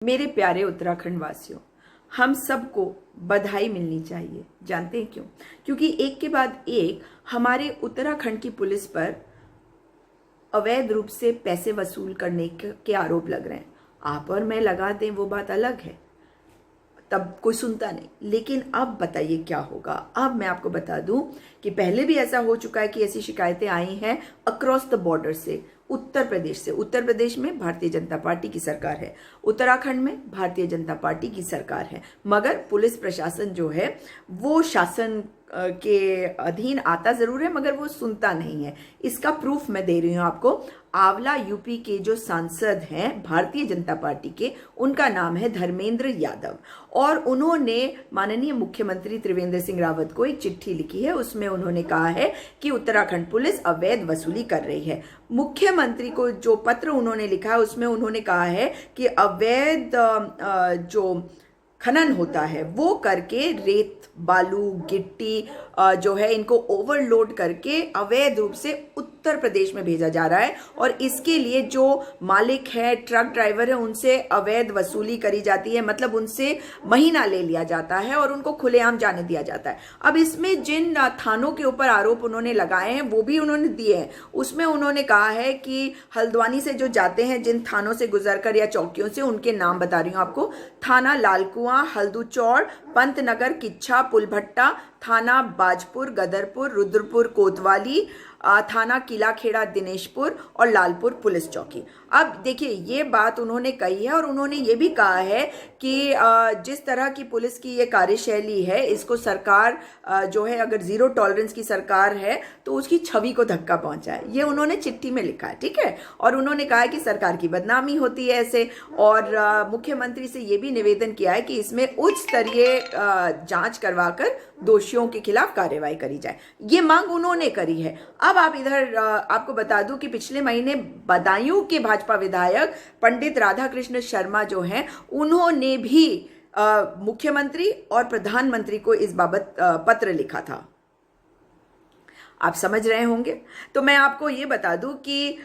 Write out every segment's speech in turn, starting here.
मेरे प्यारे उत्तराखंड वासियों, हम सबको बधाई मिलनी चाहिए। जानते हैं क्यों? क्योंकि एक के बाद एक हमारे उत्तराखंड की पुलिस पर अवैध रूप से पैसे वसूल करने के आरोप लग रहे हैं। आप और मैं लगा दें वो बात अलग है, तब कोई सुनता नहीं। लेकिन अब बताइए क्या होगा। अब मैं आपको बता दूं कि पहले भी ऐसा हो चुका है कि ऐसी शिकायतें आई हैं अक्रॉस द बॉर्डर से, उत्तर प्रदेश से। उत्तर प्रदेश में भारतीय जनता पार्टी की सरकार है, उत्तराखंड में भारतीय जनता पार्टी की सरकार है, मगर पुलिस प्रशासन जो है वो शासन के अधीन आता जरूर है, मगर वो सुनता नहीं है। इसका प्रूफ मैं दे रही हूं आपको। आंवला यूपी के जो सांसद हैं भारतीय जनता पार्टी के, उनका नाम है धर्मेंद्र यादव, और उन्होंने माननीय मुख्यमंत्री त्रिवेंद्र सिंह रावत को एक चिट्ठी लिखी है। उसमें उन्होंने कहा है कि उत्तराखंड पुलिस अवैध वसूली कर रही है। मुख्यमंत्री को जो पत्र उन्होंने लिखा है उसमें उन्होंने कहा है कि अवैध जो खनन होता है वो करके रेत, बालू, गिट्टी जो है इनको ओवरलोड करके अवैध रूप से उत्तर प्रदेश में भेजा जा रहा है, और इसके लिए जो मालिक है, ट्रक ड्राइवर है, उनसे अवैध वसूली करी जाती है। मतलब उनसे महीना ले लिया जाता है और उनको खुलेआम जाने दिया जाता है। अब इसमें जिन थानों के ऊपर आरोप उन्होंने लगाए हैं वो भी उन्होंने दिए हैं। उसमें उन्होंने कहा है कि हल्द्वानी से जो जाते हैं, जिन थानों से गुजरकर या चौकियों से, उनके नाम बता रही हूं आपको। थाना लालकुआं, हल्दूचौड़, पंतनगर, किच्छा, पुलभट्टा, थाना बाजपुर, गदरपुर, रुद्रपुर, कोतवाली, थाना किलाखेड़ा, दिनेशपुर और लालपुर पुलिस चौकी। अब देखिए ये बात उन्होंने कही है, और उन्होंने ये भी कहा है कि जिस तरह की पुलिस की ये कार्यशैली है, इसको सरकार जो है, अगर जीरो टॉलरेंस की सरकार है तो उसकी छवि को धक्का पहुंचा है। ये उन्होंने चिट्ठी में लिखा है, ठीक है। और उन्होंने कहा है कि सरकार की बदनामी होती है ऐसे, और मुख्यमंत्री से ये भी निवेदन किया है कि इसमें उच्च स्तरीय जांच करवाकर दोषियों के खिलाफ कार्रवाई करी जाए। ये मांग उन्होंने करी है। अब आप इधर आपको बता दूं कि पिछले महीने बदायूं के भाजपा विधायक पंडित राधाकृष्ण शर्मा जो हैं, उन्होंने भी मुख्यमंत्री और प्रधानमंत्री को इस बाबत पत्र लिखा था। आप समझ रहे होंगे। तो मैं आपको ये बता दूं कि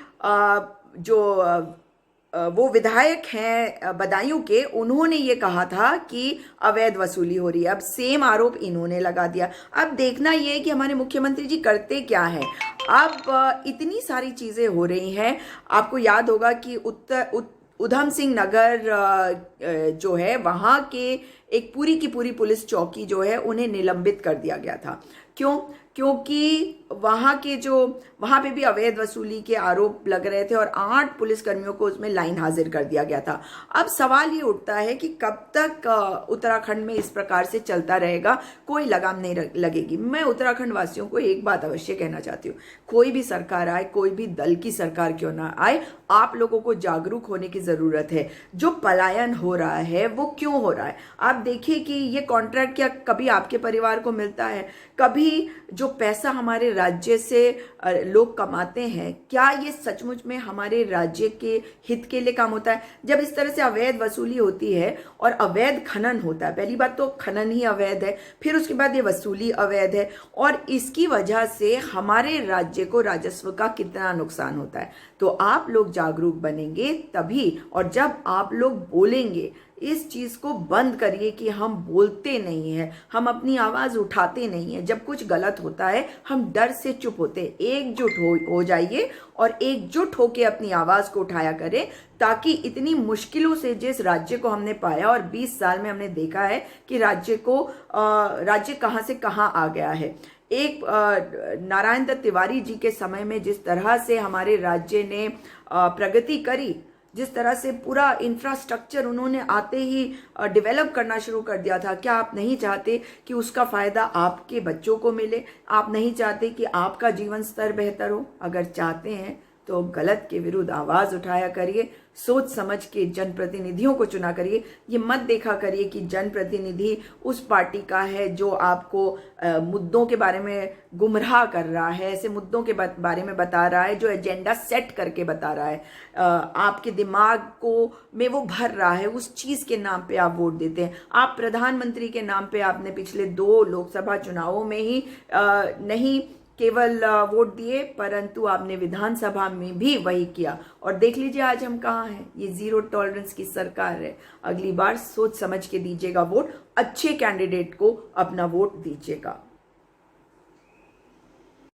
वो विधायक हैं बदायूं के, उन्होंने ये कहा था कि अवैध वसूली हो रही है। अब सेम आरोप इन्होंने लगा दिया। अब देखना ये है कि हमारे मुख्यमंत्री जी करते क्या है। अब इतनी सारी चीजें हो रही हैं। आपको याद होगा कि उधम सिंह नगर जो है, वहां के एक पूरी की पूरी पुलिस चौकी जो है, उन्हें निलंबित कर दिया गया था। क्यों? क्योंकि वहां पे भी अवैध वसूली के आरोप लग रहे थे, और 8 पुलिसकर्मियों को उसमें लाइन हाजिर कर दिया गया था। अब सवाल ये उठता है कि कब तक उत्तराखंड में इस प्रकार से चलता रहेगा, कोई लगाम नहीं लगेगी। मैं उत्तराखंड वासियों को एक बात अवश्य कहना चाहती हूँ, कोई भी सरकार आए, कोई भी दल की सरकार क्यों ना आए, आप लोगों को जागरूक होने की जरूरत है। जो पलायन हो रहा है वो क्यों हो रहा है? आप देखिए कि ये कॉन्ट्रैक्ट क्या कभी आपके परिवार को मिलता है? कभी जो पैसा हमारे राज्य से लोग कमाते हैं, क्या ये सचमुच में हमारे राज्य के हित के लिए काम होता है? जब इस तरह से अवैध वसूली होती है और अवैध खनन होता है, पहली बात तो खनन ही अवैध है, फिर उसके बाद ये वसूली अवैध है, और इसकी वजह से हमारे राज्य को राजस्व का कितना नुकसान होता है। तो आप लोग जागरूक बनेंगे तभी, और जब आप लोग बोलेंगे, इस चीज को बंद करिए कि हम बोलते नहीं हैं, हम अपनी आवाज उठाते नहीं हैं। जब कुछ गलत होता है हम डर से चुप होते हैं। एकजुट हो जाइए और एकजुट होकर अपनी आवाज को उठाया करें, ताकि इतनी मुश्किलों से जिस राज्य को हमने पाया, और 20 साल में हमने देखा है कि राज्य कहां से कहां आ गया है। एक नारायण दत्त तिवारी जी के समय में जिस तरह से हमारे राज्य ने प्रगति करी, जिस तरह से पूरा इंफ्रास्ट्रक्चर उन्होंने आते ही डेवलप करना शुरू कर दिया था, क्या आप नहीं चाहते कि उसका फायदा आपके बच्चों को मिले? आप नहीं चाहते कि आपका जीवन स्तर बेहतर हो? अगर चाहते हैं तो गलत के विरुद्ध आवाज उठाया करिए, सोच समझ के जनप्रतिनिधियों को चुना करिए। ये मत देखा करिए कि जनप्रतिनिधि उस पार्टी का है जो आपको मुद्दों के बारे में गुमराह कर रहा है, ऐसे मुद्दों के बारे में बता रहा है जो एजेंडा सेट करके बता रहा है, आपके दिमाग को में वो भर रहा है, उस चीज के नाम पे आप वोट देते हैं। आप प्रधानमंत्री के नाम पे आपने पिछले 2 लोकसभा चुनावों में ही नहीं केवल वोट दिए, परंतु आपने विधानसभा में भी वही किया। और देख लीजिए आज हम कहाँ हैं। ये जीरो टॉलरेंस की सरकार है। अगली बार सोच समझ के दीजिएगा वोट, अच्छे कैंडिडेट को अपना वोट दीजिएगा।